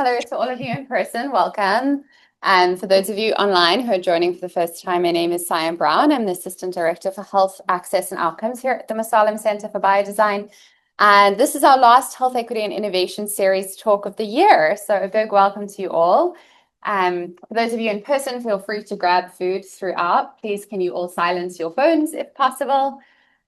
hello to all of you in person. Welcome. And for those of you online who are joining for the first time, my name is Cyan Brown. I'm the Assistant Director for Health Access and Outcomes here at the Masalem Center for Biodesign. And this is our last Health Equity and Innovation Series talk of the year. So a big welcome to you all. For those of you in person, feel free to grab food throughout. Please, can you all silence your phones if possible?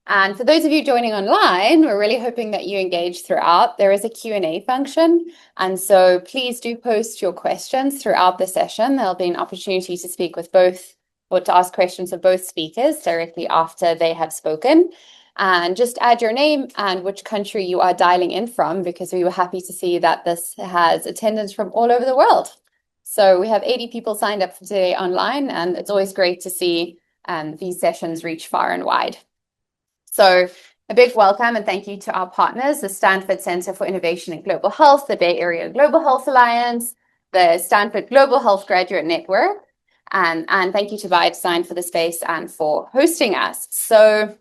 And for those of you joining online, we're really hoping that you engage throughout. There is a Q&A function, and so please do post your questions throughout the session. There'll be an opportunity to speak with both, or to ask questions of both speakers directly after they have spoken. And just add your name and which country you are dialing in from, because we were happy to see that this has attendance from all over the world. So we have 80 people signed up for today online, and it's always great to see these sessions reach far and wide. So a big welcome and thank you to our partners, the Stanford Center for Innovation in Global Health, the Bay Area Global Health Alliance, the Stanford Global Health Graduate Network, and thank you to Biodesign for the space and for hosting us. So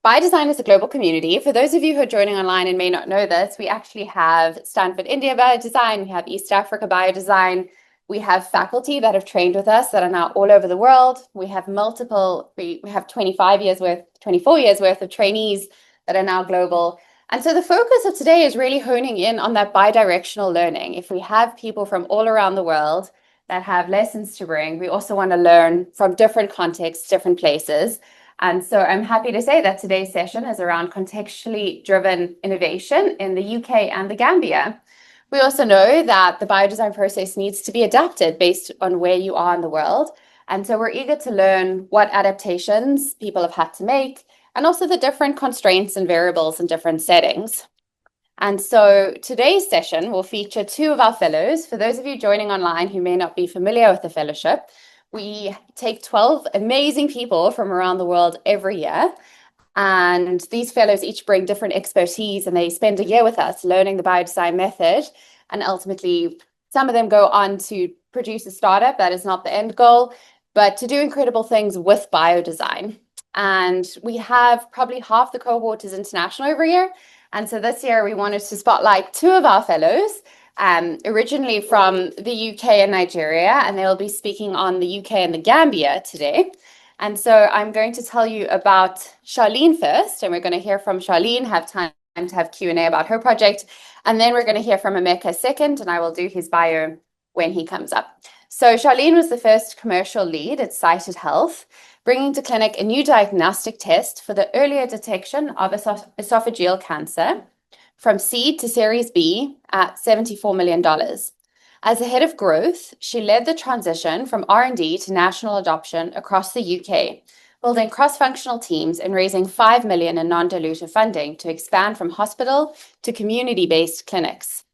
Biodesign is a global community. For those of you who are joining online and may not know this, we actually have Stanford India Biodesign, we have East Africa Biodesign, we have faculty that have trained with us that are now all over the world. We have 24 years worth of trainees that are now global. And so the focus of today is really honing in on that bidirectional learning. If we have people from all around the world that have lessons to bring, we also want to learn from different contexts, different places. And so I'm happy to say that today's session is around contextually driven innovation in the UK and the Gambia. We also know that the biodesign process needs to be adapted based on where you are in the world. And so we're eager to learn what adaptations people have had to make, and also the different constraints and variables in different settings. And so today's session will feature two of our fellows. For those of you joining online who may not be familiar with the fellowship, we take 12 amazing people from around the world every year. And these fellows each bring different expertise, and they spend a year with us learning the biodesign method. And ultimately, some of them go on to produce a startup. That is not the end goal, but to do incredible things with biodesign. And we have probably half the cohort is international every year. And so this year we wanted to spotlight two of our fellows, originally from the UK and Nigeria, and they will be speaking on the UK and the Gambia today. And so I'm going to tell you about Charlene first, and we're going to hear from Charlene, have time to have Q&A about her project. And then we're going to hear from Emeka second, and I will do his bio when he comes up. So Charlene was the first commercial lead at Sighted Health, bringing to clinic a new diagnostic test for the earlier detection of esophageal cancer from seed to Series B at $74 million. As the head of growth, she led the transition from R&D to national adoption across the UK, building cross-functional teams and raising $5 million in non-dilutive funding to expand from hospital to community-based clinics.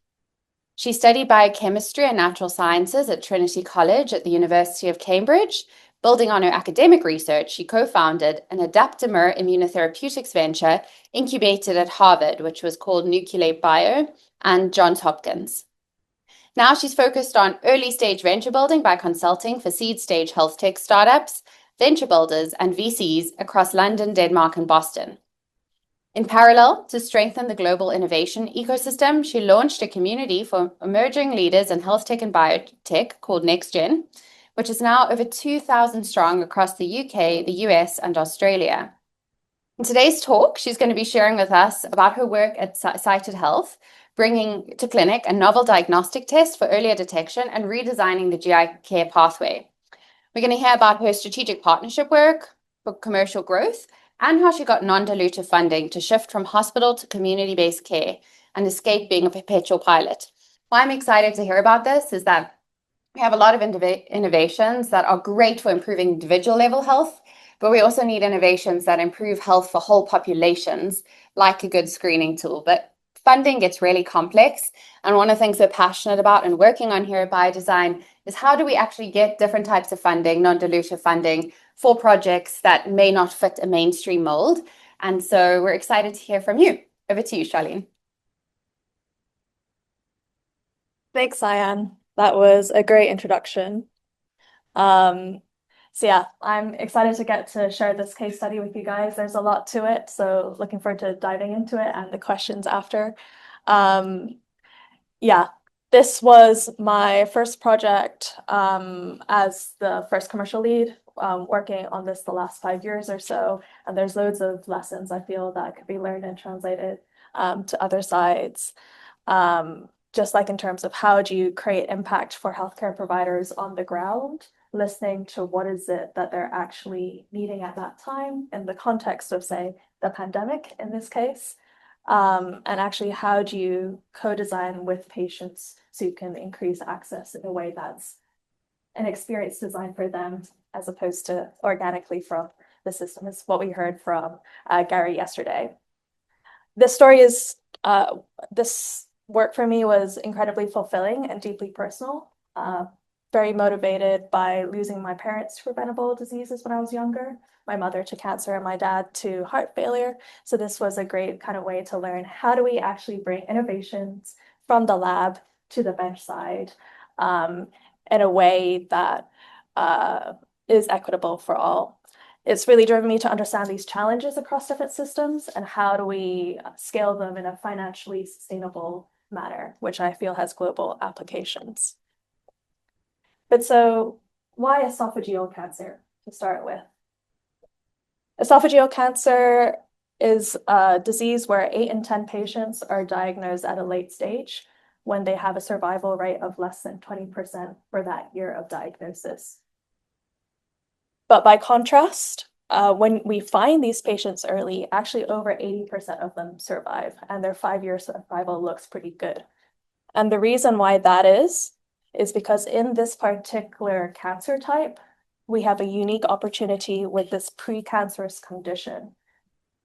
She studied biochemistry and natural sciences at Trinity College at the University of Cambridge. Building on her academic research, she co-founded an adaptamer immunotherapeutics venture incubated at Harvard, which was called Nucleate Bio, and Johns Hopkins. Now she's focused on early stage venture building by consulting for seed stage health tech startups, venture builders, and VCs across London, Denmark, and Boston. In parallel, to strengthen the global innovation ecosystem, she launched a community for emerging leaders in health tech and biotech called NextGen, which is now over 2,000 strong across the UK, the US, and Australia. In today's talk, she's going to be sharing with us about her work at Sighted Health, bringing to clinic a novel diagnostic test for earlier detection and redesigning the GI care pathway. We're going to hear about her strategic partnership work for commercial growth and how she got non-dilutive funding to shift from hospital to community-based care and escape being a perpetual pilot. Why I'm excited to hear about this is that we have a lot of innovations that are great for improving individual level health, but we also need innovations that improve health for whole populations, like a good screening tool. But funding gets really complex. And one of the things we're passionate about and working on here at Biodesign is how do we actually get different types of funding, non-dilutive funding, for projects that may not fit a mainstream mold. And so we're excited to hear from you. Over to you, Charlene. Thanks, Cyan. That was a great introduction. So yeah, I'm excited to get to share this case study with you guys. There's a lot to it, so looking forward to diving into it and the questions after. Yeah, This was my first project as the first commercial lead, working on this the last 5 years or so. And there's loads of lessons I feel that could be learned and translated to other sides. Just like in terms of how do you create impact for healthcare providers on the ground, listening to what is it that they're actually needing at that time in the context of, say, the pandemic in this case. And actually, how do you co-design with patients so you can increase access in a way that's an experience designed for them as opposed to organically from the system, is what we heard from Gary yesterday. This story is, this work for me was incredibly fulfilling and deeply personal. Very motivated by losing my parents to preventable diseases when I was younger, my mother to cancer and my dad to heart failure. So this was a great kind of way to learn how do we actually bring innovations from the lab to the bench side in a way that is equitable for all. It's really driven me to understand these challenges across different systems and how do we scale them in a financially sustainable manner, which I feel has global applications. But so why esophageal cancer to start with? Esophageal cancer is a disease where 8 in 10 patients are diagnosed at a late stage when they have a survival rate of less than 20% for that year of diagnosis. But by contrast, when we find these patients early, actually over 80% of them survive, and their 5-year survival looks pretty good. And the reason why that is because in this particular cancer type, we have a unique opportunity with this precancerous condition,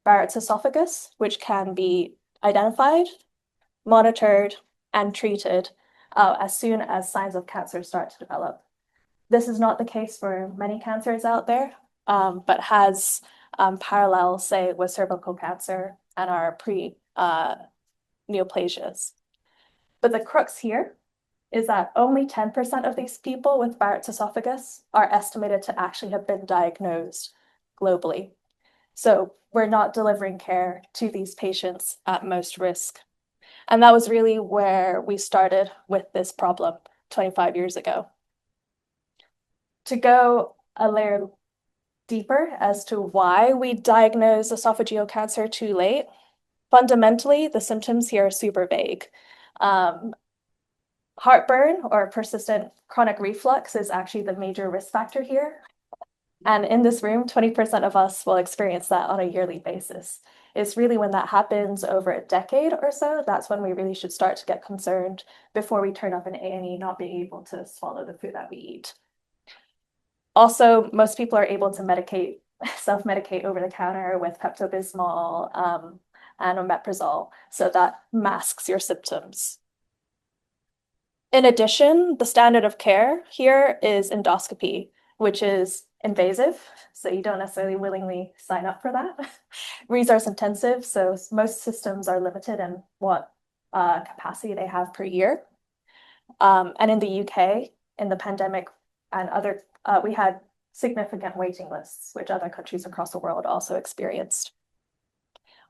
Barrett's esophagus, which can be identified, monitored, and treated as soon as signs of cancer start to develop. This is not the case for many cancers out there, but has parallels, say, with cervical cancer and our neoplasias. But the crux here is that only 10% of these people with Barrett's esophagus are estimated to actually have been diagnosed globally. So we're not delivering care to these patients at most risk. And that was really where we started with this problem 25 years ago. To go a layer deeper as to why we diagnose esophageal cancer too late, fundamentally, the symptoms here are super vague. Heartburn or persistent chronic reflux is actually the major risk factor here. And in this room, 20% of us will experience that on a yearly basis. It's really when that happens over a decade or so, that's when we really should start to get concerned before we turn up in A&E not being able to swallow the food that we eat. Also, most people are able to self-medicate over the counter with Pepto-Bismol and omeprazole, so that masks your symptoms. In addition, the standard of care here is endoscopy, which is invasive, so you don't necessarily willingly sign up for that. Resource intensive, so most systems are limited in what capacity they have per year. And in the UK, in the pandemic and other, we had significant waiting lists, which other countries across the world also experienced.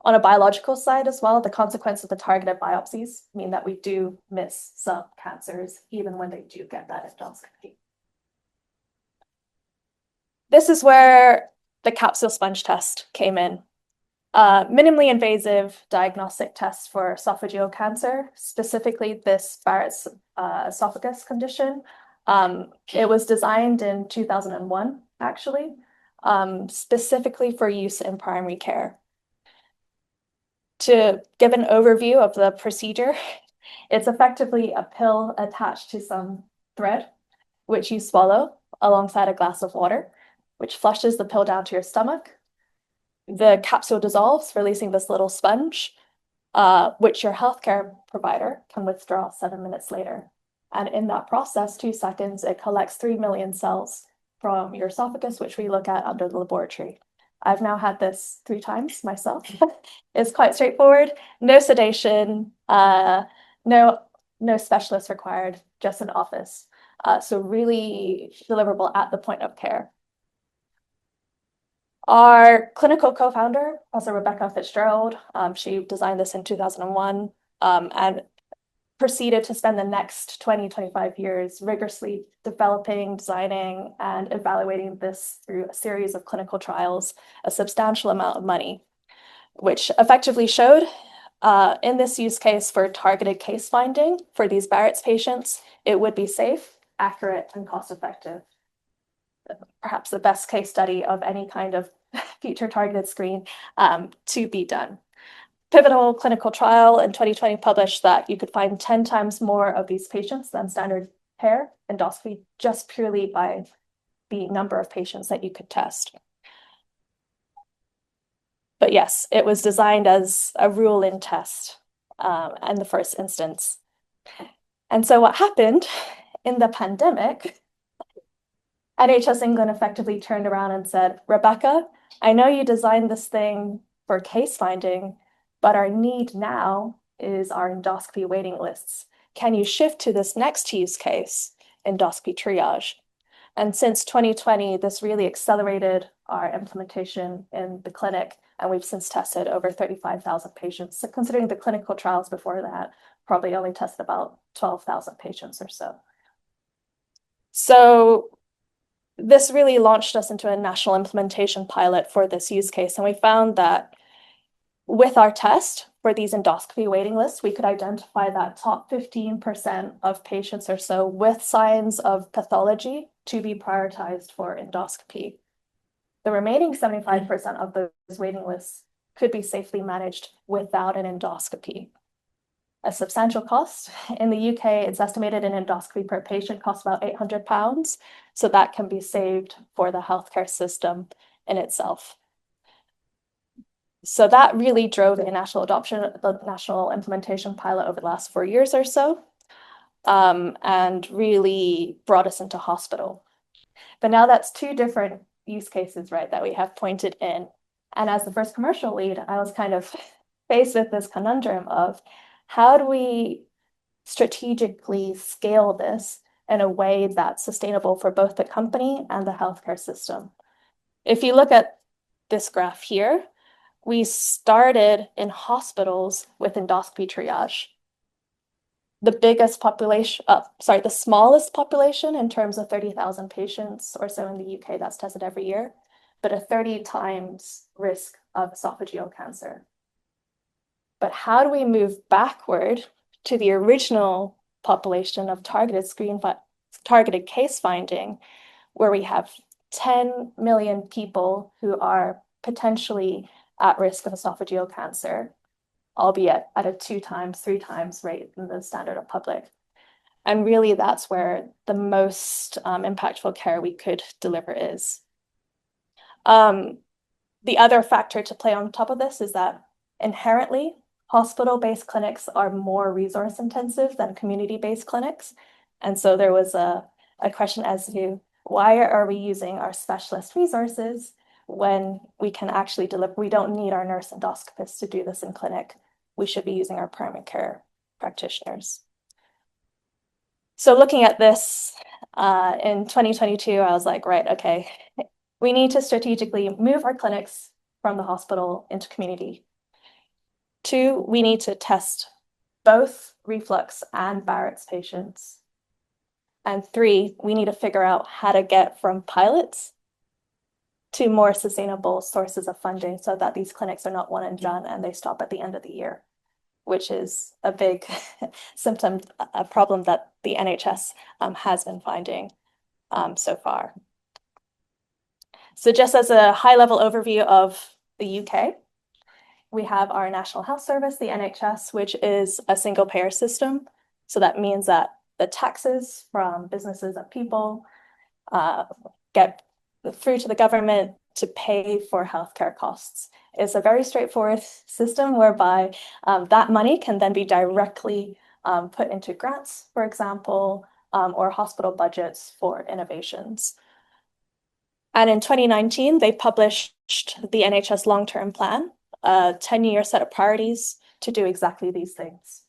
On a biological side as well, the consequence of the targeted biopsies mean that we do miss some cancers, even when they do get that endoscopy. This is where the capsule sponge test came in. Minimally invasive diagnostic test for esophageal cancer, specifically this Barrett's esophagus condition. It was designed in 2001, actually, specifically for use in primary care. To give an overview of the procedure, it's effectively a pill attached to some thread, which you swallow alongside a glass of water, which flushes the pill down to your stomach. The capsule dissolves, releasing this little sponge, which your healthcare provider can withdraw 7 minutes later. And in that process, 2 seconds, it collects 3 million cells from your esophagus, which we look at under the laboratory. I've now had this 3 times myself. It's quite straightforward. No sedation, no specialist required, just an office. So really deliverable at the point of care. Our clinical co-founder, Professor Rebecca Fitzgerald, she designed this in 2001. And proceeded to spend the next 20, 25 years rigorously developing, designing, and evaluating this through a series of clinical trials, a substantial amount of money, which effectively showed in this use case for targeted case finding for these Barrett's patients, it would be safe, accurate, and cost-effective. Perhaps the best case study of any kind of future targeted screen to be done. Pivotal clinical trial in 2020 published that you could find 10 times more of these patients than standard care endoscopy just purely by the number of patients that you could test. But yes, it was designed as a rule-in test in the first instance. And so what happened in the pandemic, NHS England effectively turned around and said, Rebecca, I know you designed this thing for case finding, but our need now is our endoscopy waiting lists. Can you shift to this next use case, endoscopy triage? And since 2020, this really accelerated our implementation in the clinic, and we've since tested over 35,000 patients. So considering the clinical trials before that, probably only tested about 12,000 patients or so. So this really launched us into a national implementation pilot for this use case. And we found that with our test for these endoscopy waiting lists, we could identify that top 15% of patients or so with signs of pathology to be prioritized for endoscopy. The remaining 75% of those waiting lists could be safely managed without an endoscopy. A substantial cost. In the UK, it's estimated an endoscopy per patient costs about £800. So that can be saved for the healthcare system in itself. So that really drove the national adoption, the national implementation pilot over the last 4 years or so, and really brought us into hospital. But now that's two different use cases, right, that we have pointed in. And as the first commercial lead, I was kind of faced with this conundrum of how do we strategically scale this in a way that's sustainable for both the company and the healthcare system? If you look at this graph here, we started in hospitals with endoscopy triage. The smallest population in terms of 30,000 patients or so in the UK that's tested every year, but a 30 times risk of esophageal cancer. But how do we move backward to the original population of targeted case finding, where we have 10 million people who are potentially at risk of esophageal cancer, albeit at a 2 times, 3 times rate than the standard of public. And really, that's where the most impactful care we could deliver is. The other factor to play on top of this is that inherently, hospital-based clinics are more resource intensive than community-based clinics. And so there was a question as to why are we using our specialist resources when we can actually deliver? We don't need our nurse endoscopists to do this in clinic. We should be using our primary care practitioners. So looking at this in 2022, I was like, right, okay, we need to strategically move our clinics from the hospital into community. 2, we need to test both reflux and Barrett's patients. And 3, we need to figure out how to get from pilots to more sustainable sources of funding so that these clinics are not one and done and they stop at the end of the year, which is a big a problem that the NHS has been finding so far. So just as a high-level overview of the UK, we have our National Health Service, the NHS, which is a single payer system. So that means that the taxes from businesses and people get through to the government to pay for healthcare costs. It's a very straightforward system whereby that money can then be directly put into grants, for example, or hospital budgets for innovations. And in 2019, they published the NHS long-term plan, a 10-year set of priorities to do exactly these things.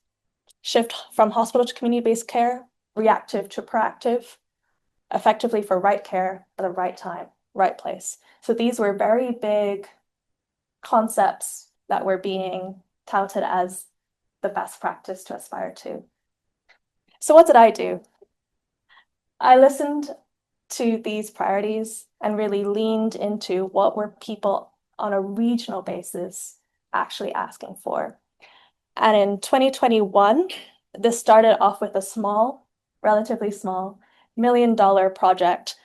Shift from hospital to community-based care, reactive to proactive, effectively for right care at the right time, right place. So these were very big concepts that were being touted as the best practice to aspire to. So what did I do? I listened to these priorities and really leaned into what were people on a regional basis actually asking for. And in 2021, this started off with a small, relatively small, $1 million project,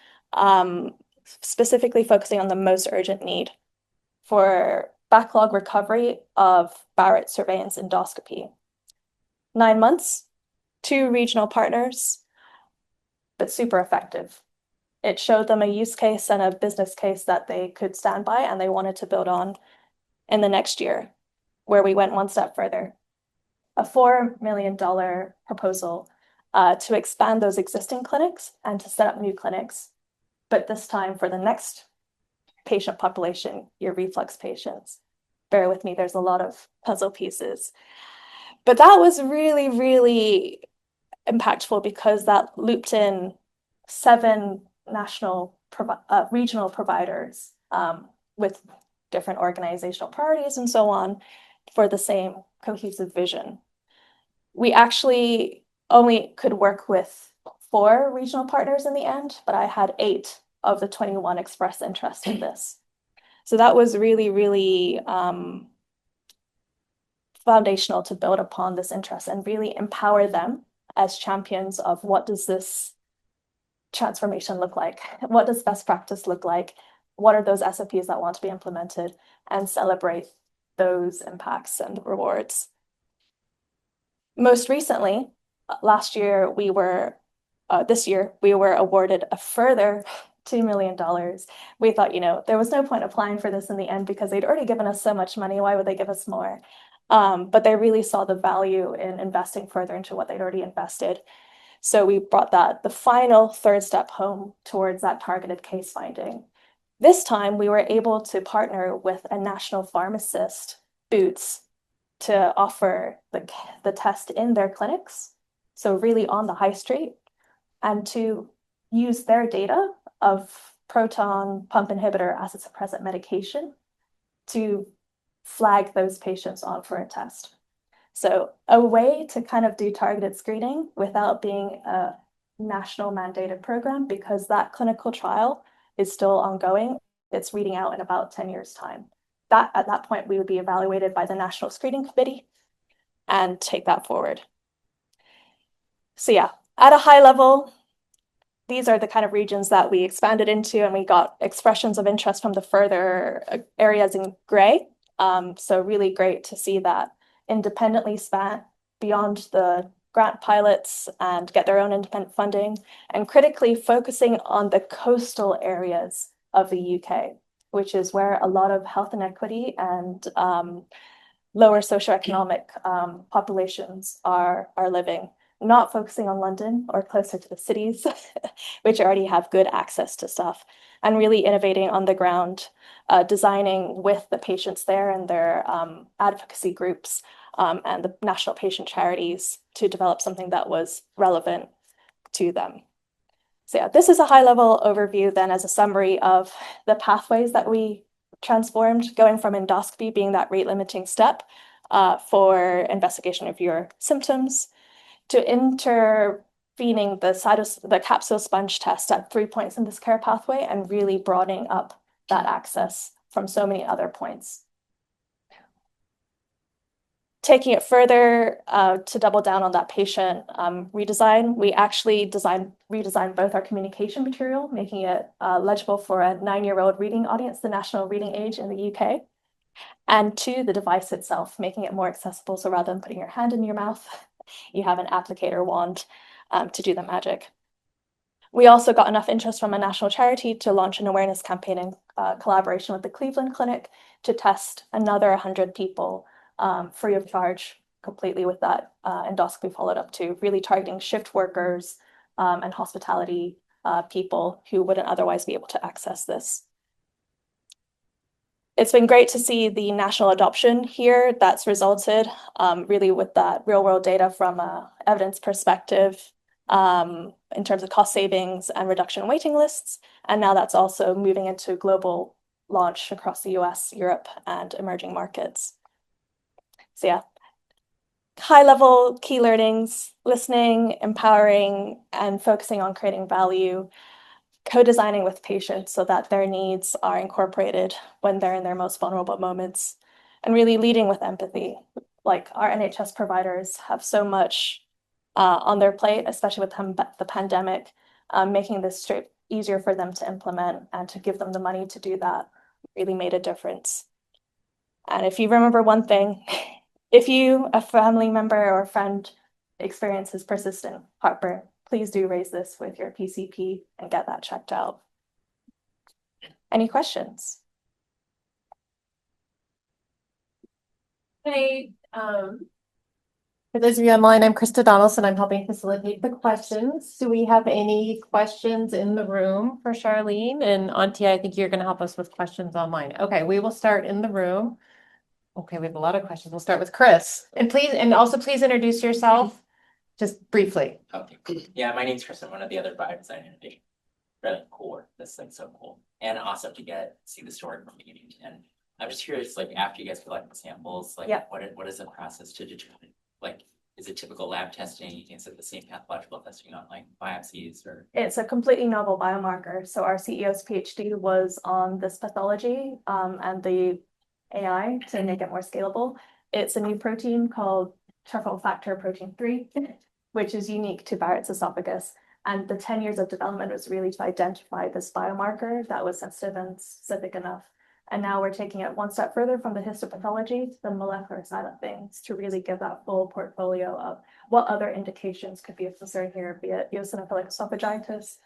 specifically focusing on the most urgent need for backlog recovery of Barrett surveillance endoscopy. 9 months, 2 regional partners, but super effective. It showed them a use case and a business case that they could stand by and they wanted to build on in the next year, where we went one step further. A $4 million proposal to expand those existing clinics and to set up new clinics, but this time for the next patient population, your reflux patients. Bear with me, there's a lot of puzzle pieces. But that was really, really impactful because that looped in 7 regional providers with different organizational priorities and so on for the same cohesive vision. We actually only could work with 4 regional partners in the end, but I had 8 of the 21 express interest in this. So that was really, really foundational to build upon this interest and really empower them as champions of what does this transformation look like? What does best practice look like? What are those SOPs that want to be implemented, and celebrate those impacts and rewards. Most recently, this year, we were awarded a further $2 million. We thought, there was no point applying for this in the end because they'd already given us so much money. Why would they give us more? But they really saw the value in investing further into what they'd already invested. So we brought the final third step home towards that targeted case finding. This time, we were able to partner with a national pharmacist, Boots, to offer the test in their clinics, so really on the high street, and to use their data of proton pump inhibitor acid suppressant medication to flag those patients on for a test. So a way to kind of do targeted screening without being a national mandated program, because that clinical trial is still ongoing. It's reading out in about 10 years' time. At that point, we would be evaluated by the National Screening Committee and take that forward. So yeah, at a high level, these are the kind of regions that we expanded into, and we got expressions of interest from the further areas in gray. So really great to see that independently span beyond the grant pilots and get their own independent funding, and critically focusing on the coastal areas of the UK, which is where a lot of health inequity and lower socioeconomic populations are living. Not focusing on London or closer to the cities, which already have good access to stuff, and really innovating on the ground, designing with the patients there and their advocacy groups and the national patient charities to develop something that was relevant to them. So yeah, this is a high-level overview then as a summary of the pathways that we transformed, going from endoscopy being that rate-limiting step for investigation of your symptoms, to intervening the capsule sponge test at 3 points in this care pathway and really broadening up that access from so many other points. Taking it further to double down on that patient redesign, we actually redesigned both our communication material, making it legible for a 9-year-old reading audience, the national reading age in the UK, and 2, the device itself, making it more accessible. So rather than putting your hand in your mouth, you have an applicator wand to do the magic. We also got enough interest from a national charity to launch an awareness campaign in collaboration with the Cleveland Clinic to test another 100 people free of charge, completely with that endoscopy followed up to really targeting shift workers and hospitality people who wouldn't otherwise be able to access this. It's been great to see the national adoption here that's resulted really with that real world data from an evidence perspective in terms of cost savings and reduction in waiting lists. And now that's also moving into global launch across the US, Europe, and emerging markets. So yeah, high-level key learnings, listening, empowering, and focusing on creating value, co-designing with patients so that their needs are incorporated when they're in their most vulnerable moments, and really leading with empathy. Like our NHS providers have so much on their plate, especially with the pandemic, making this straight easier for them to implement and to give them the money to do that really made a difference. And if you remember one thing, if you, a family member or friend, experiences persistent heartburn, please do raise this with your PCP and get that checked out. Any questions? Hey, for those of you online, I'm Krista Donaldson. I'm helping facilitate the questions. Do we have any questions in the room for Charlene? And Auntie, I think you're going to help us with questions online. Okay, we will start in the room. Okay, we have a lot of questions. We'll start with Chris. And please introduce yourself just briefly. Okay. Yeah, my name's Chris. I'm one of the other biodesign innovation. Really cool. This thing's so cool and awesome to see the story from beginning to end. I'm just curious, like after you guys collect the samples, like what is the process to determine? Like, is it typical lab testing? Is it the same pathological testing on like biopsies or? It's a completely novel biomarker. So our CEO's PhD was on this pathology and the AI to make it more scalable. It's a new protein called truffle factor protein 3, which is unique to Barrett's esophagus. And the 10 years of development was really to identify this biomarker that was sensitive and specific enough. And now we're taking it one step further from the histopathology to the molecular side of things to really give that full portfolio of what other indications could be of concern here, be it eosinophilic esophagitis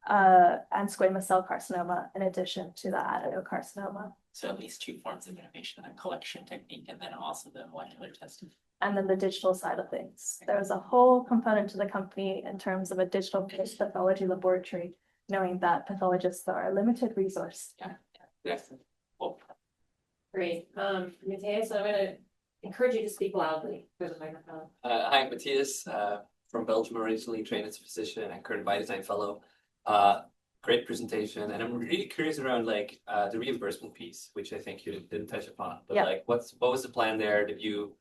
and squamous cell carcinoma, in addition to the adenocarcinoma. So at least two forms of innovation, a collection technique and then also the molecular testing. And then the digital side of things. There was a whole component to the company in terms of a digital pathology laboratory, knowing that pathologists are a limited resource. Yeah. Cool. Great. Matthias, I'm going to encourage you to speak loudly for the microphone. Hi, I'm Matthias, from Belgium, originally trained as a physician and current Biodesign Fellow. Great presentation, and I'm really curious around like the reimbursement piece, which I think you didn't touch upon. But like, what was the plan there? Did you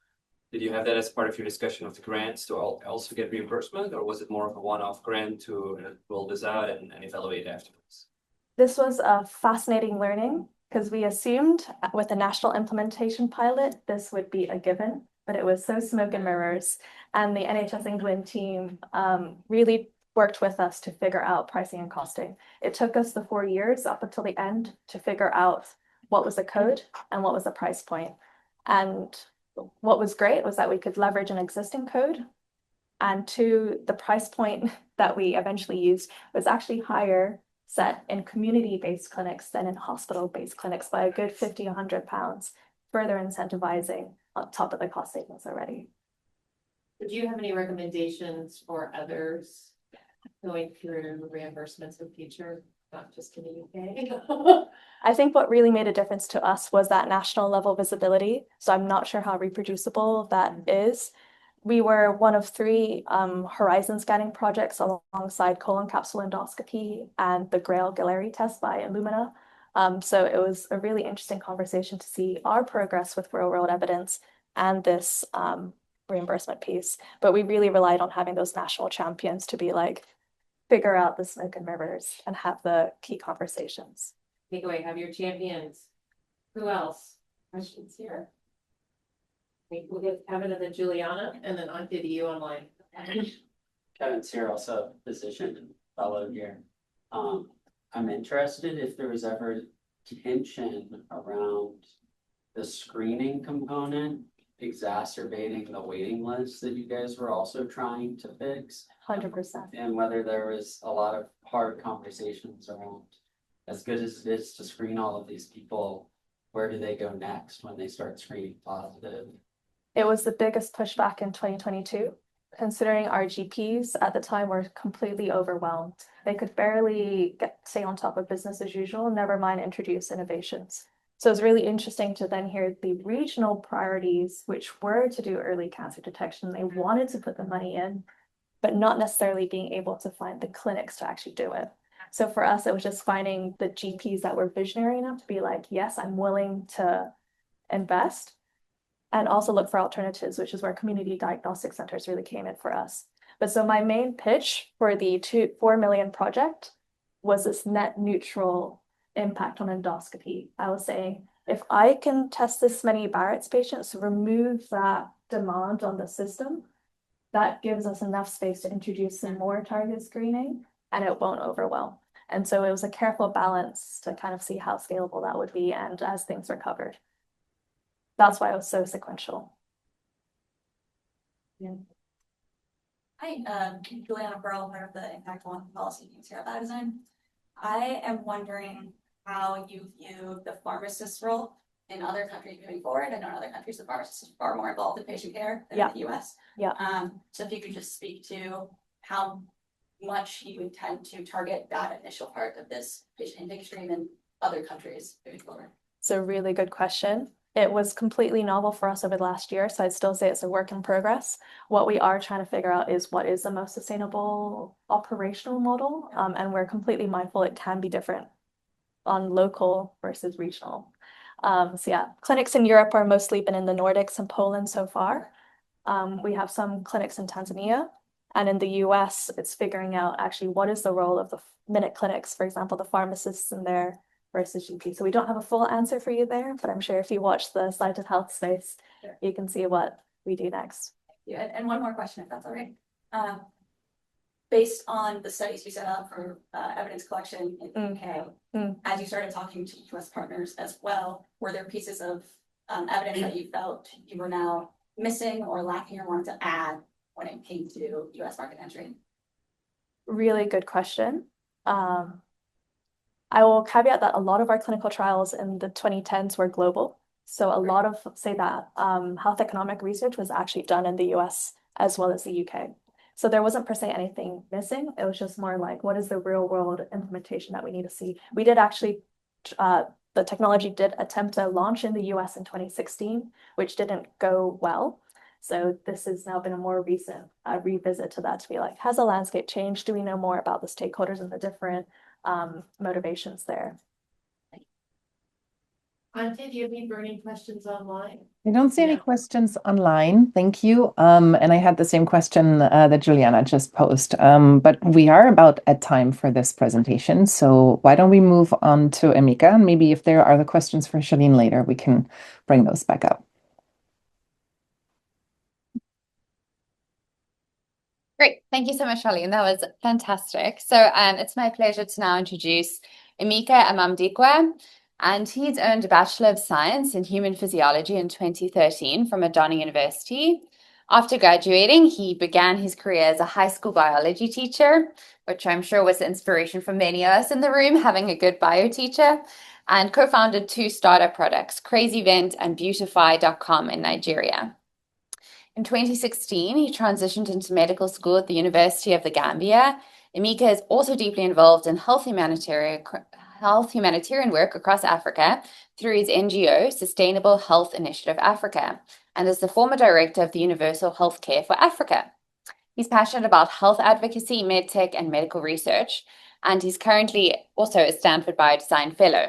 have that as part of your discussion of the grants to also get reimbursement, or was it more of a one-off grant to roll this out and evaluate afterwards? This was a fascinating learning because we assumed with a national implementation pilot, this would be a given, but it was so smoke and mirrors. And the NHS England team really worked with us to figure out pricing and costing. It took us the 4 years up until the end to figure out what was the code and what was the price point. And what was great was that we could leverage an existing code. And two, the price point that we eventually used was actually higher set in community-based clinics than in hospital-based clinics by a good 50, 100 pounds, further incentivizing on top of the cost savings already. Do you have any recommendations for others going through reimbursements in the future, not just in the UK? I think what really made a difference to us was that national level visibility. So I'm not sure how reproducible that is. We were one of 3 horizon scanning projects alongside colon capsule endoscopy and the Grail Galleri test by Illumina. So it was a really interesting conversation to see our progress with real world evidence and this reimbursement piece. But we really relied on having those national champions to be like, figure out the smoke and mirrors and have the key conversations. Take away, have your champions. Who else? Questions here. We'll get Kevin and then Juliana, and then on to you online. Kevin's here, also physician and fellow here. I'm interested if there was ever tension around the screening component exacerbating the waiting list that you guys were also trying to fix. 100%. And whether there was a lot of hard conversations around, as good as it is to screen all of these people, where do they go next when they start screening positive? It was the biggest pushback in 2022, considering our GPs at the time were completely overwhelmed. They could barely stay on top of business as usual, never mind introduce innovations. So it's really interesting to then hear the regional priorities, which were to do early cancer detection. They wanted to put the money in, but not necessarily being able to find the clinics to actually do it. So for us, it was just finding the GPs that were visionary enough to be like, yes, I'm willing to invest. and also look for alternatives, which is where community diagnostic centers really came in for us. But so my main pitch for the 4 million project was this net neutral impact on endoscopy. I was saying, if I can test this many Barrett's patients, remove that demand on the system, that gives us enough space to introduce some more target screening and it won't overwhelm. And so it was a careful balance to kind of see how scalable that would be and as things recovered. That's why it was so sequential. Yeah. Hi, Juliana Burrell, part of the Impact on Policy teams here at Biodesign. I am wondering how you view the pharmacist's role in other countries moving forward. I know in other countries the pharmacist is far more involved in patient care than in the US. So if you could just speak to how much you intend to target that initial part of this patient intake stream in other countries moving forward. It's a really good question. It was completely novel for us over the last year, so I'd still say it's a work in progress. What we are trying to figure out is what is the most sustainable operational model, and we're completely mindful it can be different on local versus regional. So yeah, clinics in Europe are mostly been in the Nordics and Poland so far. We have some clinics in Tanzania, and in the US, it's figuring out actually what is the role of the minute clinics, for example, the pharmacists in there versus GP. So we don't have a full answer for you there, but I'm sure if you watch the Cited Health space, you can see what we do next. Yeah, and one more question, if that's all right. Based on the studies you set up for evidence collection in the UK, as you started talking to US partners as well, were there pieces of evidence that you felt you were now missing or lacking or wanted to add when it came to US market entry? Really good question. I will caveat that a lot of our clinical trials in the 2010s were global. So a lot of, say that, health economic research was actually done in the US as well as the UK. So there wasn't per se anything missing. It was just more like, what is the real world implementation that we need to see? We did actually, the technology did attempt to launch in the US in 2016, which didn't go well. So this has now been a more recent revisit to that to be like, has the landscape changed? Do we know more about the stakeholders and the different motivations there? Auntie, do you have any burning questions online? I don't see any questions online. Thank you. And I had the same question that Juliana just posed. But we are about at time for this presentation. So why don't we move on to Emeka? And maybe if there are other questions for Charlene later, we can bring those back up. Great. Thank you so much, Charlene. That was fantastic. So it's my pleasure to now introduce Emeka Amamdikwa. And he's earned a Bachelor of Science in Human Physiology in 2013 from Adani University. After graduating, he began his career as a high school biology teacher, which I'm sure was inspiration for many of us in the room, having a good bio teacher, and co-founded 2 startup products, CrazyVent and Beautify.com in Nigeria. In 2016, he transitioned into medical school at the University of the Gambia. Emeka is also deeply involved in health humanitarian work across Africa through his NGO, Sustainable Health Initiative Africa, and is the former director of the Universal Healthcare for Africa. He's passionate about health advocacy, medtech, and medical research, and he's currently also a Stanford Biodesign Fellow.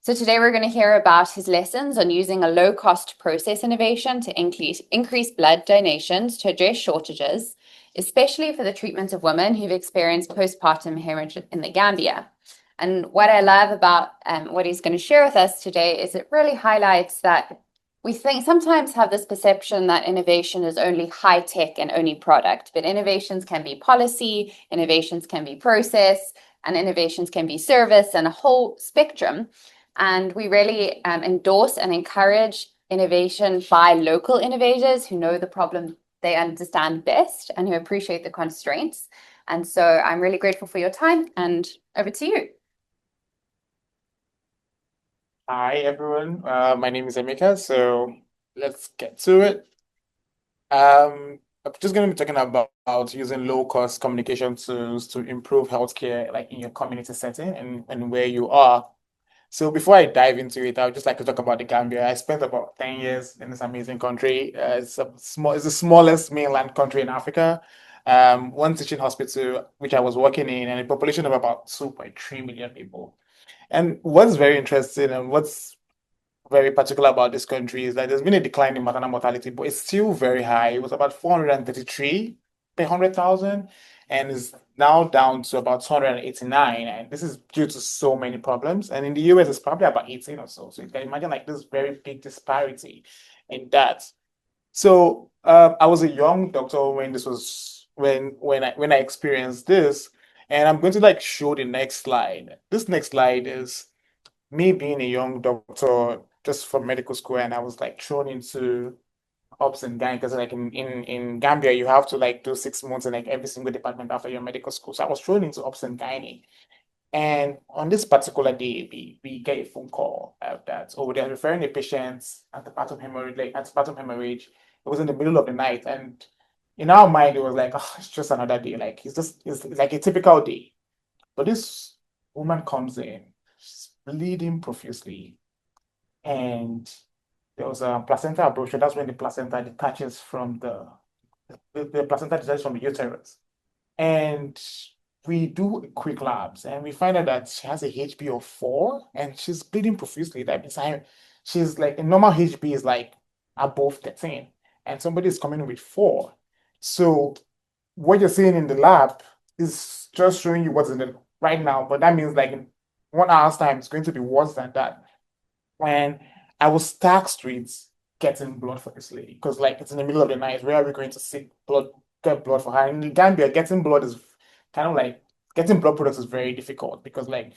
So today we're going to hear about his lessons on using a low-cost process innovation to increase blood donations to address shortages, especially for the treatment of women who've experienced postpartum hemorrhage in the Gambia. And what I love about what he's going to share with us today is it really highlights that we sometimes have this perception that innovation is only high tech and only product, but innovations can be policy, innovations can be process, and innovations can be service and a whole spectrum. And we really endorse and encourage innovation by local innovators who know the problem they understand best and who appreciate the constraints. And so I'm really grateful for your time, and over to you. Hi, everyone. My name is Emeka, so let's get to it. I'm just going to be talking about using low-cost communication tools to improve healthcare, like in your community setting and where you are. So before I dive into it, I would just like to talk about the Gambia. I spent about 10 years in this amazing country. It's the smallest mainland country in Africa. One teaching hospital, which I was working in, and a population of about 2.3 million people. And what's very interesting and what's very particular about this country is that there's been a decline in maternal mortality, but it's still very high. It was about 433 per 100,000 and is now down to about 289. And this is due to so many problems. And in the US, it's probably about 18 or so. So you can imagine like this very big disparity in that. So I was a young doctor when this was when I experienced this, and I'm going to like show the next slide. This next slide is me being a young doctor just from medical school, and I was like thrown into ops and gynae because like in Gambia you have to like do 6 months in like every single department after your medical school. So I was thrown into ops and gynae. And on this particular day, we get a phone call that, oh, they're referring a patient antepartum hemorrhage, like antepartum hemorrhage. It was in the middle of the night. And in our mind, it was like, oh, it's just another day. Like, it's like a typical day. But this woman comes in, she's bleeding profusely. And there was a placenta abruption. That's when the placenta detaches from the placenta detaches from the uterus. And we do quick labs and we find out that she has a HB of 4 and she's bleeding profusely. That means she's like a normal HB is like above 13 and somebody is coming with 4. So what you're seeing in the lab is just showing you what's in it right now, but that means like in 1 hour's time it's going to be worse than that. When I was taxed with getting blood for this lady because like it's in the middle of the night, where are we going to get blood for her? In Gambia, getting blood is kind of like getting blood products is very difficult because like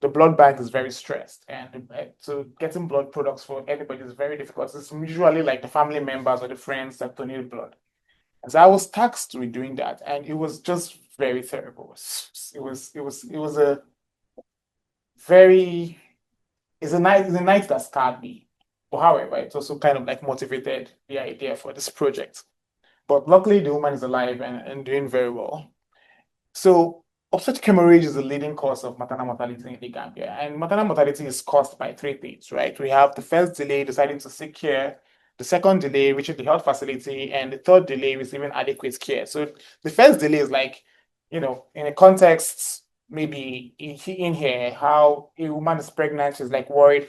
the blood bank is very stressed, and so getting blood products for anybody is very difficult. So it's usually like the family members or the friends that donate blood. And so I was taxed with doing that, and it was just very terrible. It was a very it's a night that scarred me. But however, it also kind of like motivated the idea for this project. But luckily, the woman is alive and doing very well. So obstetric hemorrhage is the leading cause of maternal mortality in the Gambia. And maternal mortality is caused by 3 things, right? We have the first delay, deciding to seek care, the second delay, reaching the health facility, and the third delay, receiving adequate care. So the first delay is like, in a context, maybe in here, how a woman is pregnant, she's like worried,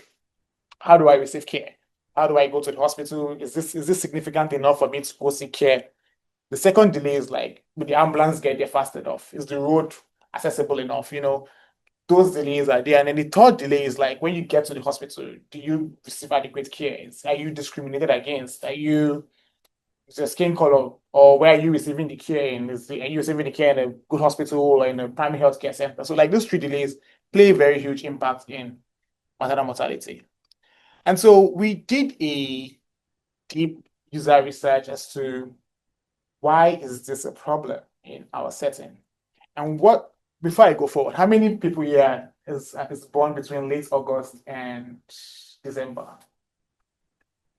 how do I receive care? How do I go to the hospital? Is this significant enough for me to go seek care? The second delay is like, will the ambulance get there fast enough? Is the road accessible enough? Those delays are there. And then the third delay is like, when you get to the hospital, do you receive adequate care? Are you discriminated against? Is your skin color, or where are you receiving the care in? Are you receiving the care in a good hospital or in a primary health care center? So like those 3 delays play a very huge impact in maternal mortality. And so we did a deep user research as to why is this a problem in our setting? And before I go forward, how many people here is born between late August and December?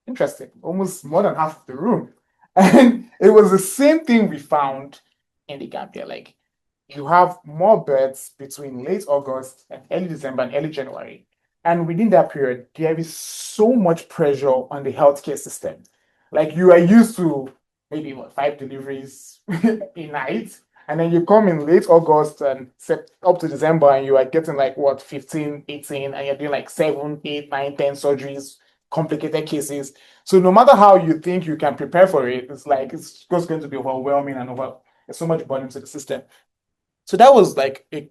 Interesting, almost more than half of the room. And it was the same thing we found in the Gambia. Like you have more births between late August and early December and early January. And within that period, there is so much pressure on the healthcare system. Like you are used to maybe 5 deliveries a night, and then you come in late August and up to December, and you are getting like 15, 18, and you're doing like 7, 8, 9, 10 surgeries, complicated cases. So no matter how you think you can prepare for it, it's just going to be overwhelming and there's so much burden to the system. So that was like a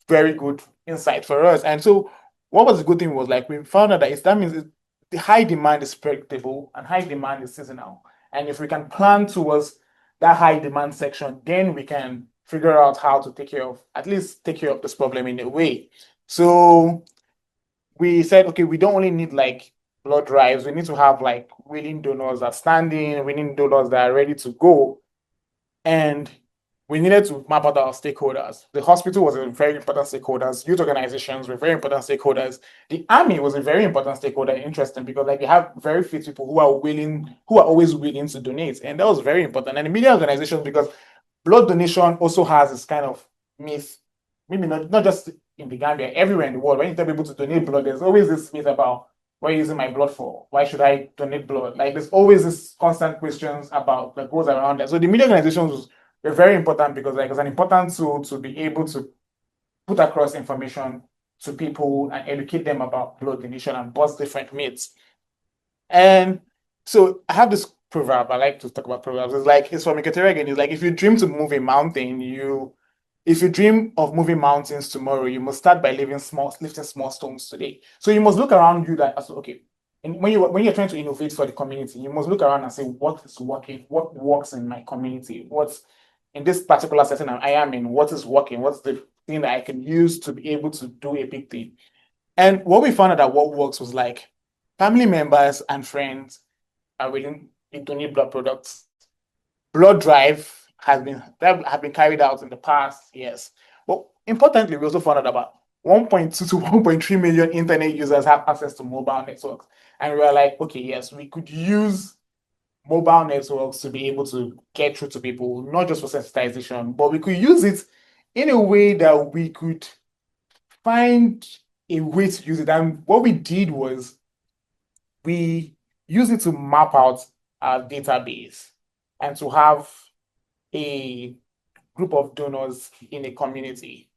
very good insight for us. And so what was the good thing was like we found out that means the high demand is predictable and high demand is seasonal. And if we can plan towards that high demand section, then we can figure out how to at least take care of this problem in a way. So we said, okay, we don't only need like blood drives, we need to have like willing donors that are standing, willing donors that are ready to go. And we needed to map out our stakeholders. The hospital was a very important stakeholder. Youth organizations were very important stakeholders. The army was a very important stakeholder. Interesting because like they have very few people who are always willing to donate, and that was very important. And the media organizations, because blood donation also has this kind of myth, maybe not just in the Gambia, everywhere in the world. When you tell people to donate blood, there's always this myth about what are you using my blood for? Why should I donate blood? Like there's always this constant questions about that goes around that. So the media organizations were very important because like it's an important tool to be able to put across information to people and educate them about blood donation and bust different myths. And so I have this proverb. I like to talk about proverbs. It's from Ekaterina again. It's like if you dream to move a mountain, if you dream of moving mountains tomorrow, you must start by lifting small stones today. So you must look around you okay. And when you're trying to innovate for the community, you must look around and say, what is working? What works in my community? What's in this particular setting I am in? What is working? What's the thing that I can use to be able to do a big thing? And what we found out that what works was like family members and friends are willing to donate blood products. Blood drive have been carried out in the past, yes. But importantly, we also found out about 1.2 to 1.3 million internet users have access to mobile networks. And we were like, okay, yes, we could use mobile networks to be able to get through to people, not just for sensitization, but we could use it in a way that we could find a way to use it. And what we did was we used it to map out our database and to have a group of donors in a community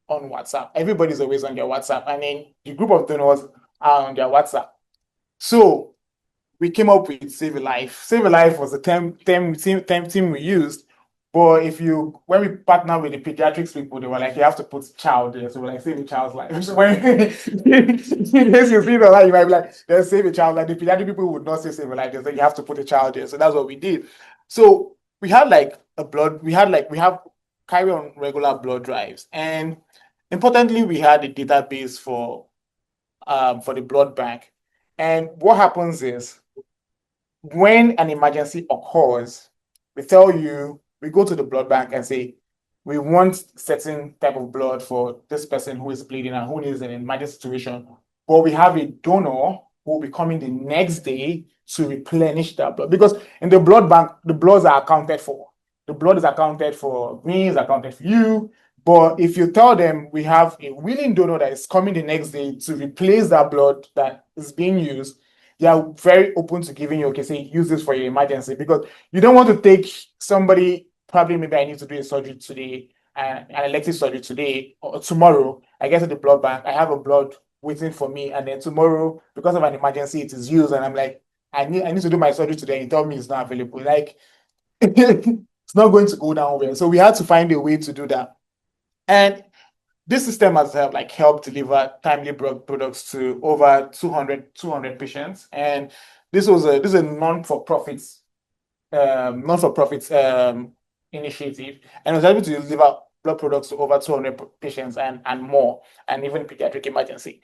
on WhatsApp. Everybody's always on their WhatsApp, and then the group of donors are on their WhatsApp. So we came up with Save a Life. Save a Life was the team we used. But when we partner with the pediatrics people, they were like, you have to put child there. So we're like, save a child's life. So when in case you see the life, you might be like, there's save a child. Like the pediatric people would not say save a life. They say you have to put a child there. So that's what we did. So we have carry on regular blood drives. And importantly, we had a database for the blood bank. And what happens is when an emergency occurs, we go to the blood bank and say, we want certain type of blood for this person who is bleeding and who needs an emergency situation. But we have a donor who will be coming the next day to replenish that blood. Because in the blood bank, the bloods are accounted for. The blood is accounted for me, is accounted for you. But if you tell them we have a willing donor that is coming the next day to replace that blood that is being used, they are very open to giving you, okay, say, use this for your emergency, because you don't want to take somebody, probably maybe I need to do a surgery today, an elective surgery today or tomorrow. I get to the blood bank, I have a blood waiting for me, and then tomorrow, because of an emergency, it is used, and I'm like, I need to do my surgery today, and you tell me it's not available. Like, it's not going to go down well. So we had to find a way to do that. And this system has helped deliver timely products to over 200 patients. And this is a non-for-profit initiative, and it was able to deliver blood products to over 200 patients and more, and even pediatric emergency.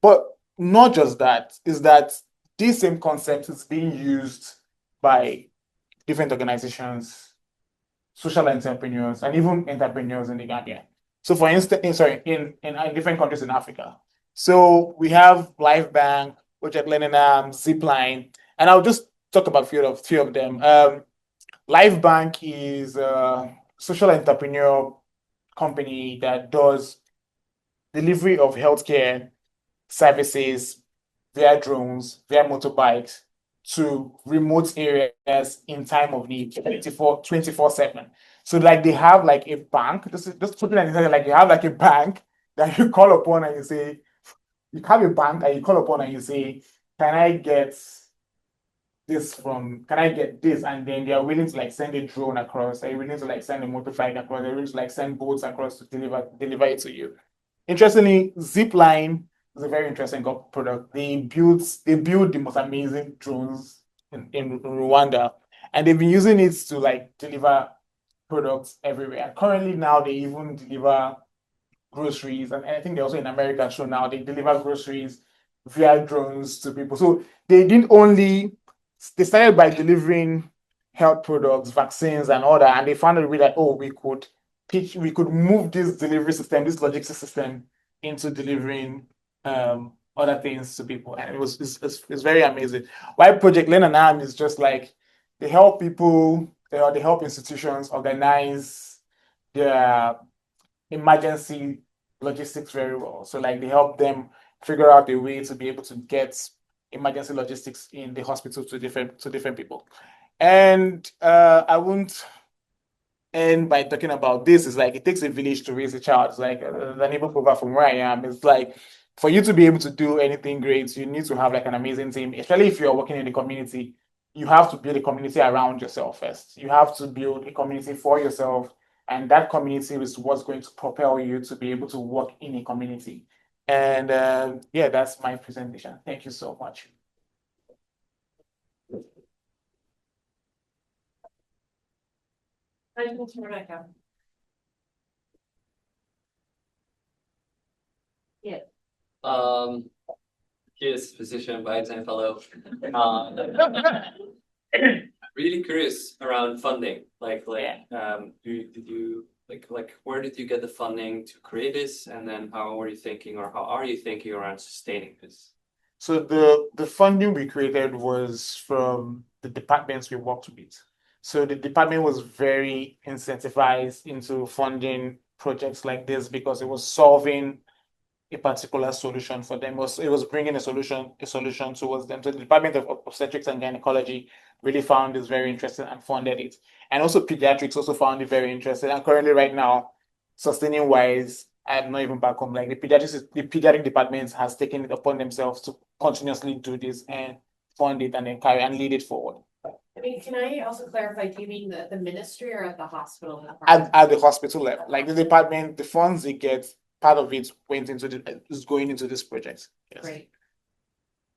But not just that, is that this same concept is being used by different organizations, social entrepreneurs, and even entrepreneurs in the Gambia. So for instance, in different countries in Africa. So we have Life Bank, Project Leninam, Zipline, and I'll just talk about a few of them. Life Bank is a social entrepreneur company that does delivery of healthcare services via drones, via motorbikes to remote areas in time of need 24/7. So like they have like a bank, just put it like you have like a bank that you call upon and you say, you have a bank and you call upon and you say, can I get this? And then they are willing to like send a drone across, they're willing to like send a motorbike across, they're willing to like send boats across to deliver it to you. Interestingly, Zipline is a very interesting product. They build the most amazing drones in Rwanda, and they've been using it to like deliver products everywhere. And currently now they even deliver groceries, and I think they're also in America. So now they deliver groceries via drones to people. So they started by delivering health products, vaccines, and all that, and they found a way that we could move this delivery system, this logistics system, into delivering other things to people, and it's very amazing. Why Project Learn and Arm is just like they help people, they help institutions organize their emergency logistics very well. So like they help them figure out a way to be able to get emergency logistics in the hospital to different people. And I won't end by talking about this. It's like it takes a village to raise a child. It's like the neighbor proverb from where I am. It's like for you to be able to do anything great, you need to have like an amazing team, especially if you're working in the community. You have to build a community around yourself first. You have to build a community for yourself, and that community is what's going to propel you to be able to work in a community. And yeah, that's my presentation. Thank you so much. Rebecca. Yeah. Here's physician, biodesign fellow. Really curious around funding. Did you where did you get the funding to create this, and then how are you thinking around sustaining this? So the funding we created was from the departments we worked with. So the department was very incentivized into funding projects like this because it was solving a particular solution for them. It was bringing a solution towards them. So the Department of Obstetrics and Gynecology really found this very interesting and funded it. And also pediatrics also found it very interesting. And currently right now, sustaining wise, I'm not even back home. Like the pediatric department has taken it upon themselves to continuously do this and fund it and then carry and lead it forward. I mean, can I also clarify, do you mean the ministry or at the hospital? At the hospital level, like the department, the funds they get, part of it is going into this project. Yes. Great.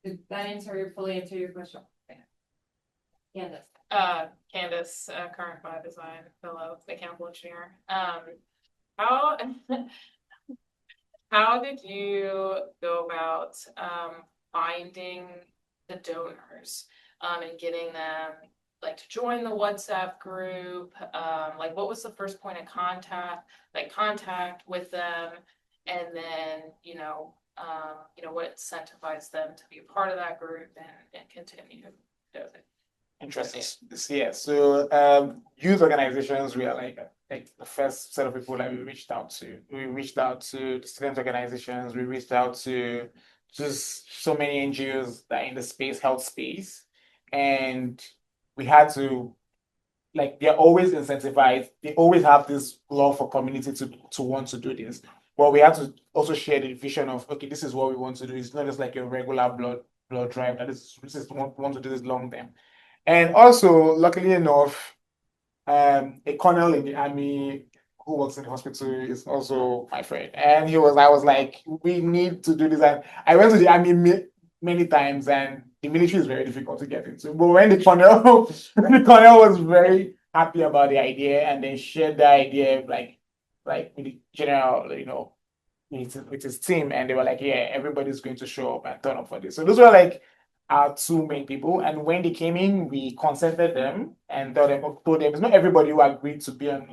Did that fully answer your question? Candace. Candace, current biodesign fellow, mechanical engineer. How did you go about finding the donors and getting them like to join the WhatsApp group? Like what was the first point of contact with them, and then what incentivized them to be a part of that group and continue doing it? Interesting. Yeah. So youth organizations, we are like the first set of people that we reached out to. We reached out to the student organizations. We reached out to just so many NGOs that are in the health space, and we had to, like, they're always incentivized. They always have this love for community to want to do this. But we had to also share the vision of, okay, this is what we want to do. It's not just like your regular blood drive. That is, we want to do this long term. And also, luckily enough, a colonel in the army who works in the hospital is also my friend. And I was like, we need to do this. And I went to the army many times, and the military is very difficult to get into. But when the colonel was very happy about the idea and then shared the idea like with the general, with his team, and they were like, yeah, everybody's going to show up and turn up for this. So those were like our two main people. And when they came in, we consented them and told them it's not everybody who agreed to be in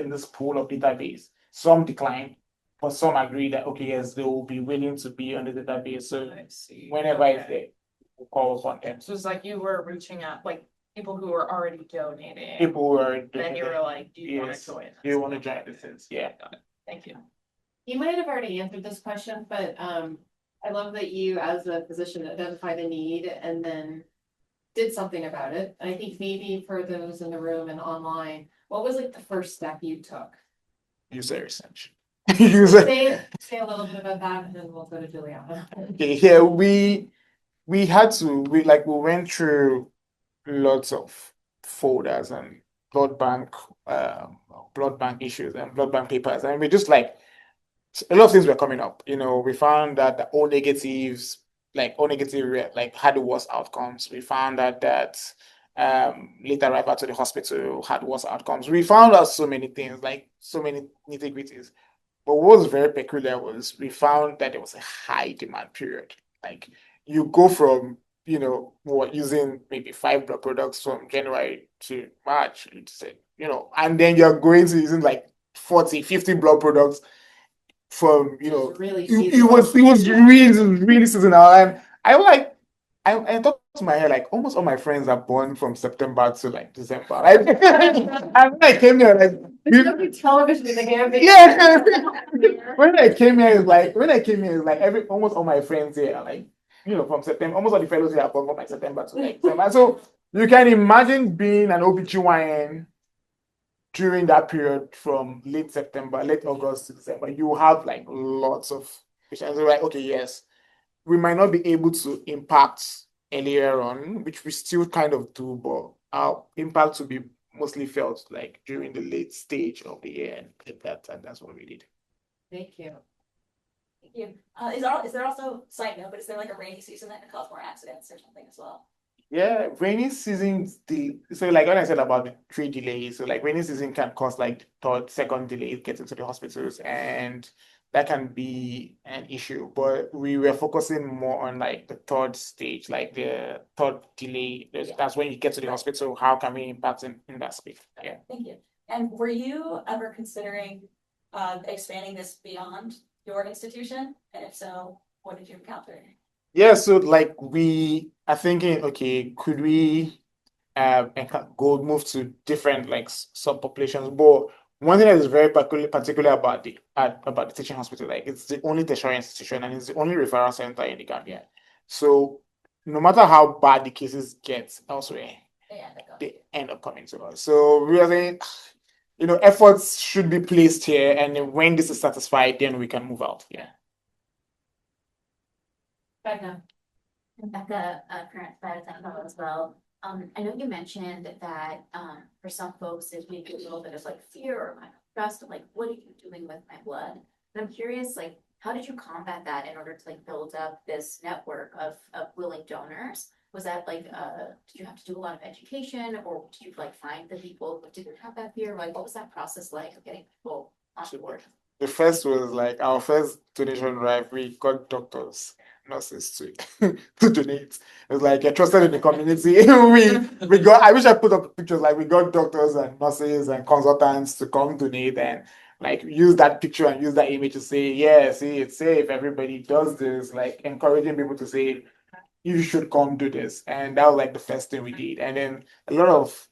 this pool of database. Some declined, but some agreed that okay, yes, they will be willing to be on the database. So whenever it's there, we'll call upon them. So it's like you were reaching out, like people who were already donating. People who were then you were like, do you want to join? Do you want to join this? Yeah. Got it. Thank you. You might have already answered this question, but I love that you, as a physician, identified a need and then did something about it. And I think maybe for those in the room and online, what was like the first step you took? User research. Say a little bit about that, and then we'll go to Juliana. Okay, yeah, we went through lots of folders and blood bank issues and blood bank papers, and we just like a lot of things were coming up. We found that the O negatives, like had the worst outcomes. We found out that late arrival to the hospital had worse outcomes. We found out so many things, like so many nitty-gritties. But what was very peculiar was we found that there was a high demand period. Like you go from, using maybe 5 blood products from January to March, and then you're going to using like 40, 50 blood products from, Really it was really seasonal. And I thought to my head, like almost all my friends are born from September to like December. Like, and when I came here, like television in the game. yeah. When I came here, it's like almost all my friends here are like, from September, almost all the fellows here are born from like September to like December. So you can imagine being an OBGYN during that period from late August to December. You have like lots of patients. They're like, okay, yes, we might not be able to impact earlier on, which we still kind of do, but our impact will be mostly felt like during the late stage of the year, and that's what we did. Thank you. Thank you. Is there also, side note, but is there like a rainy season that can cause more accidents or something as well? Yeah, rainy season, so like when I said about the 3 delays, so like rainy season can cause like third, second delay getting to the hospitals, and that can be an issue. But we were focusing more on like the third stage, like the third delay. That's when you get to the hospital. How can we impact in that space? Yeah. Thank you. And were you ever considering expanding this beyond your institution? And if so, what did you encounter? Yeah, so like we are thinking, okay, could we go move to different like subpopulations? But one thing that is very particular about the teaching hospital, like it's the only tertiary institution and it's the only referral center in the Gambia. So no matter how bad the cases get elsewhere, they end up coming to us. So we are saying, efforts should be placed here, and then when this is satisfied, then we can move out. Yeah. Becca. Emeka, current biodesign fellow as well. I know you mentioned that for some folks there's maybe a little bit of like fear or kind of trust of like, what are you doing with my blood? And I'm curious, like, how did you combat that in order to like build up this network of willing donors? Was that like did you have to do a lot of education, or did you like find the people who didn't have that fear? Like, what was that process like of getting people on board? The first was like our first donation drive, we got doctors, nurses to donate. It was like you're trusted in the community. we got, I wish I put up pictures, like we got doctors and nurses and consultants to come donate and like use that picture and use that image to say, yeah, see, it's safe, everybody does this, like encouraging people to say, you should come do this. And that was like the first thing we did. And then a lot of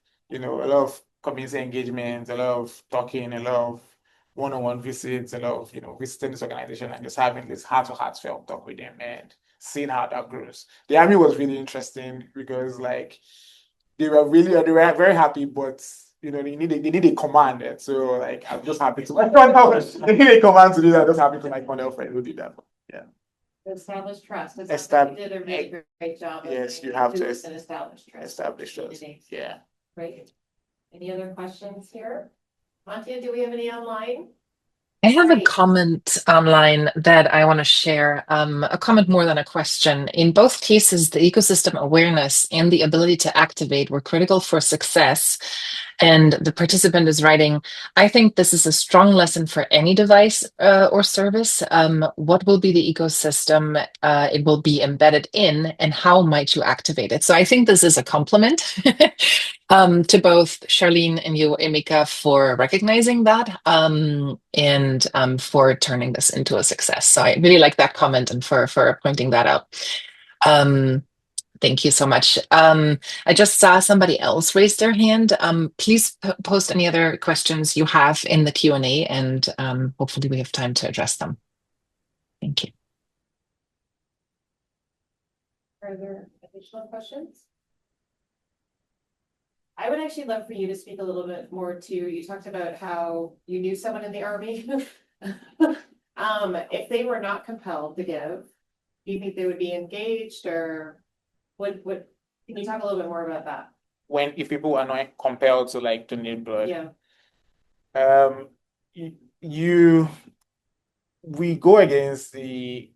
community engagement, a lot of talking, a lot of one-on-one visits, a lot of, visiting this organization and just having this heart-to-heart felt talk with them and seeing how that grows. The army was really interesting because like they were very happy, but they need a command. And so like I'm just happy to they need a command to do that. I'm just happy to my Cornell friend who did that. Yeah. Establish trust. You did a really great job. Yes, you have to establish trust. Establish trust. Yeah. Great. Any other questions here? Montia, do we have any online? I have a comment online that I want to share, a comment more than a question. In both cases, the ecosystem awareness and the ability to activate were critical for success. And the participant is writing, I think this is a strong lesson for any device or service. What will be the ecosystem it will be embedded in, and how might you activate it? So I think this is a compliment to both Charlene and you, Emeka, for recognizing that and for turning this into a success. So I really like that comment and for pointing that out. Thank you so much. I just saw somebody else raise their hand. Please post any other questions you have in the Q&A, and hopefully we have time to address them. Thank you. Are there additional questions? I would actually love for you to speak a little bit more to, you talked about how you knew someone in the Army. If they were not compelled to give, do you think they would be engaged, or what can you talk a little bit more about that? If people are not compelled to like donate blood. Yeah. We go against you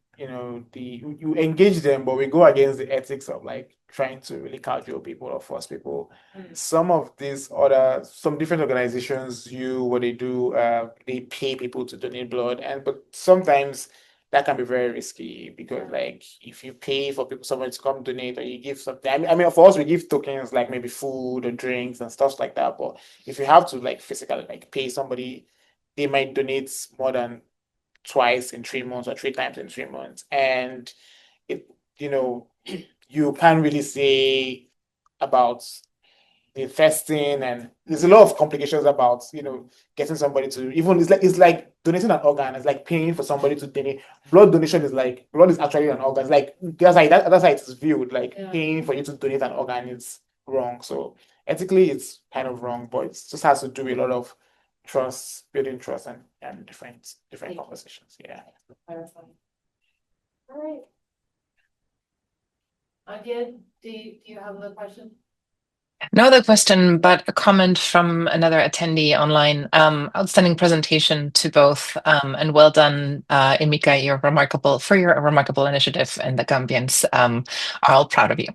engage them, but we go against the ethics of like trying to really cajole people or force people. Some different organizations what they do, they pay people to donate blood, but sometimes that can be very risky because like if you pay for someone to come donate, or you give something, I mean for us we give tokens like maybe food or drinks and stuff like that, but if you have to like physically like pay somebody, they might donate more than twice in 3 months or 3 times in 3 months, and you can't really say about the testing, and there's a lot of complications about getting somebody to even it's like donating an organ. It's like paying for somebody to donate. Blood donation is like blood is actually an organ. It's like that's how it is viewed. Like paying for you to donate an organ is wrong. So ethically it's kind of wrong, but it just has to do with a lot of building trust and different conversations. Yeah. All right. Again, do you have another question? No other question, but a comment from another attendee online. Outstanding presentation to both, and well done, Emeka. You're remarkable for your remarkable initiative, and the Gambians are all proud of you.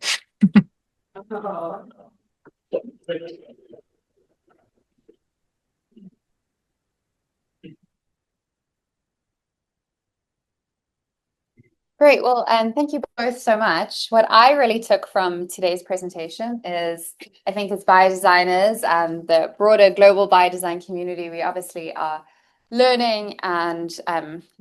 Great. Well, and thank you both so much. What I really took from today's presentation is, I think as biodesigners and the broader global biodesign community, we obviously are learning and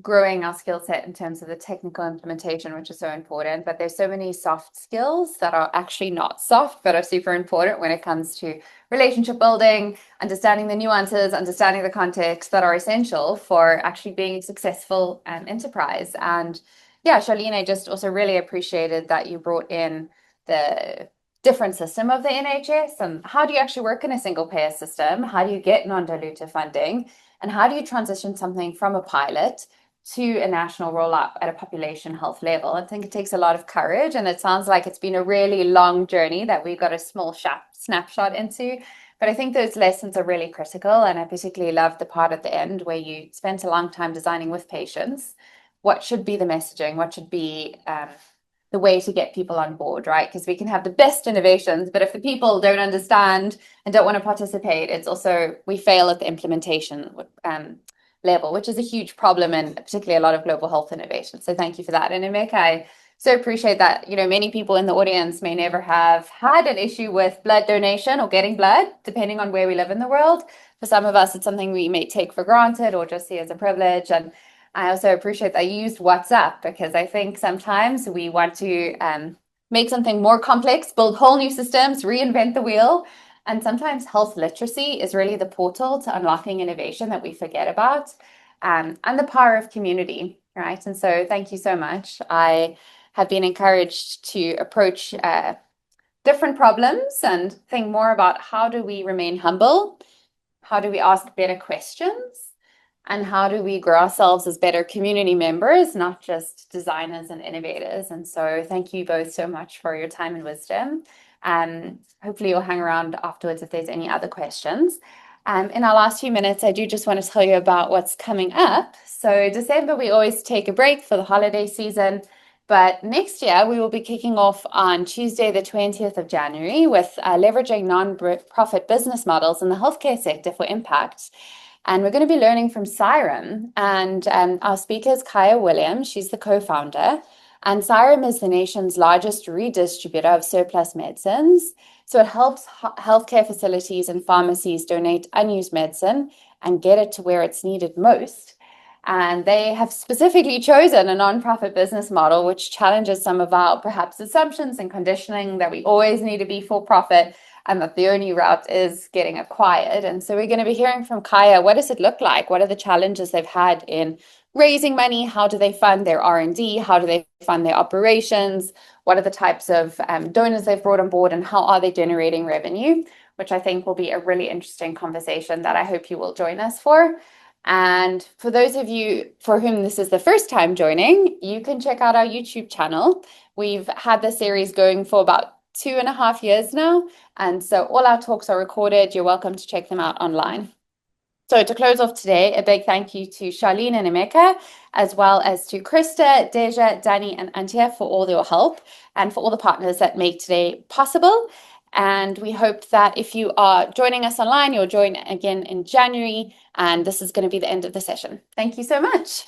growing our skill set in terms of the technical implementation, which is so important. But there's so many soft skills that are actually not soft, but are super important when it comes to relationship building, understanding the nuances, understanding the context that are essential for actually being a successful enterprise. And yeah, Charlene, I just also really appreciated that you brought in the different system of the NHS and how do you actually work in a single payer system? How do you get non-dilutive funding? And how do you transition something from a pilot to a national rollout at a population health level? I think it takes a lot of courage, and it sounds like it's been a really long journey that we got a small snapshot into. But I think those lessons are really critical, and I particularly love the part at the end where you spent a long time designing with patients what should be the messaging, what should be the way to get people on board, right? Because we can have the best innovations, but if the people don't understand and don't want to participate, it's also, we fail at the implementation level, which is a huge problem in particularly a lot of global health innovation. So thank you for that. And Emeka, I so appreciate that, many people in the audience may never have had an issue with blood donation or getting blood, depending on where we live in the world. For some of us, it's something we may take for granted or just see as a privilege. And I also appreciate that you used WhatsApp, because I think sometimes we want to make something more complex, build whole new systems, reinvent the wheel. And sometimes health literacy is really the portal to unlocking innovation that we forget about, and the power of community, right? And so thank you so much. I have been encouraged to approach different problems and think more about how do we remain humble? How do we ask better questions? And how do we grow ourselves as better community members, not just designers and innovators? And so thank you both so much for your time and wisdom. Hopefully you'll hang around afterwards if there's any other questions. In our last few minutes, I do just want to tell you about what's coming up. So December, we always take a break for the holiday season. But next year, we will be kicking off on Tuesday, the 20th of January with leveraging non-profit business models in the healthcare sector for impact. And we're going to be learning from Cyrum. And our speaker is Kaya Williams. She's the co-founder. And Cyrum is the nation's largest redistributor of surplus medicines. So it helps healthcare facilities and pharmacies donate unused medicine and get it to where it's needed most. And they have specifically chosen a nonprofit business model, which challenges some of our perhaps assumptions and conditioning that we always need to be for profit and that the only route is getting acquired. And so we're going to be hearing from Kaya, what does it look like? What are the challenges they've had in raising money? How do they fund their R&D? How do they fund their operations? What are the types of donors they've brought on board, and how are they generating revenue? Which I think will be a really interesting conversation that I hope you will join us for. And for those of you for whom this is the first time joining, you can check out our YouTube channel. We've had this series going for about 2.5 years now. And so all our talks are recorded. You're welcome to check them out online. So to close off today, a big thank you to Charlene and Emeka, as well as to Krista, Deja, Danny, and Antia for all your help and for all the partners that make today possible. And we hope that if you are joining us online, you'll join again in January. And this is going to be the end of the session. Thank you so much.